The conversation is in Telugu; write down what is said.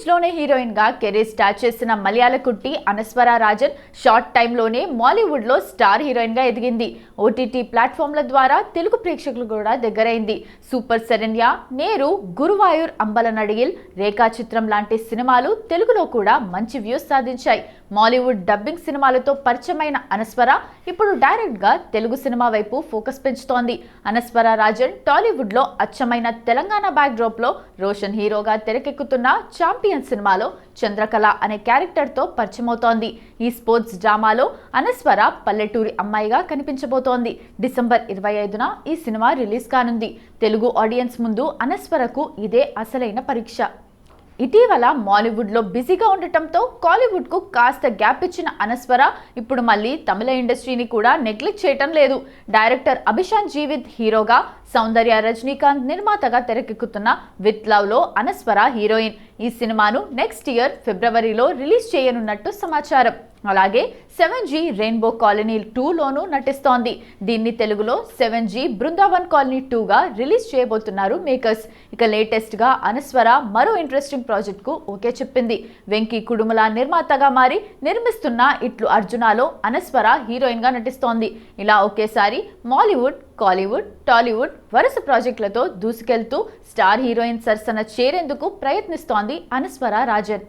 టీనేజ్ లోనే హీరోయిన్ గా కెరీర్ స్టార్ట్ చేసిన మలయాళ కుట్టి అనస్వర రాజన్ షార్ట్ టైమ్ లోనే మాలీవుడ్ లో స్టార్ హీరోయిన్ గా ఎదిగింది. ఓటీటీ ప్లాట్ఫామ్ల ద్వారా తెలుగు ప్రేక్షకులు కూడా దగ్గరైంది. సూపర్ శరణ్య, నేరు, గురువాయూర్ అంబల నడిగిల్, రేఖా చిత్రం లాంటి సినిమాలు తెలుగులో కూడా మంచి వ్యూస్ సాధించాయి. మాలీవుడ్ డబ్బింగ్ సినిమాలతో పరిచయమైన అనస్వర ఇప్పుడు డైరెక్ట్ గా తెలుగు సినిమా వైపు ఫోకస్ పెంచుతోంది. అనస్వర రాజన్ టాలీవుడ్ లో అచ్చమైన తెలంగాణ బ్యాక్ డ్రాప్ లో రోషన్ హీరోగా తెరకెక్కుతున్న ఛాంపియన్ సినిమాలో చంద్రకళ అనే క్యారెక్టర్ తో పరిచయమవుతోంది. ఈ స్పోర్ట్స్ డ్రామాలో అనస్వర పల్లెటూరి అమ్మాయిగా కనిపించబోతోంది. డిసెంబర్ 25న ఈ సినిమా రిలీజ్ కానుంది. తెలుగు ఆడియన్స్ ముందు అనస్వరకు ఇదే అసలైన పరీక్ష. ఇటీవల మాలీవుడ్ లో బిజీగా ఉండటంతో కాలీవుడ్ కు కాస్త గ్యాప్ ఇచ్చిన అనస్వర ఇప్పుడు మళ్ళీ తమిళ ఇండస్ట్రీని కూడా నెగ్లెక్ట్ చేయటం లేదు. డైరెక్టర్ అభిషాన్ జీవిత్ హీరోగా, సౌందర్య రజనీకాంత్ నిర్మాతగా తెరకెక్కుతున్న విత్ లవ్ లో అనస్వర హీరోయిన్. ఈ సినిమాను నెక్స్ట్ ఇయర్ ఫిబ్రవరిలో రిలీజ్ చేయనున్నట్టు సమాచారం. అలాగే 7G రెయిన్బో కాలనీ 2లోనూ నటిస్తోంది. దీన్ని తెలుగులో 7G బృందావన్ కాలనీ 2గా రిలీజ్ చేయబోతున్నారు మేకర్స్. ఇక లేటెస్ట్ గా అనస్వర మరో ఇంట్రెస్టింగ్ ప్రాజెక్ట్ కు ఓకే చెప్పింది. వెంకీ కుడుముల నిర్మాతగా మారి నిర్మిస్తున్న ఇట్లు అర్జునాలో అనస్వర హీరోయిన్ గా నటిస్తోంది. ఇలా ఒకేసారి మాలీవుడ్, కాలీవుడ్, టాలీవుడ్ వరుస ప్రాజెక్టులతో దూసుకెళ్తూ స్టార్ హీరోయిన్ సరసన చేరేందుకు ప్రయత్నిస్తోంది అనస్వర రాజన్.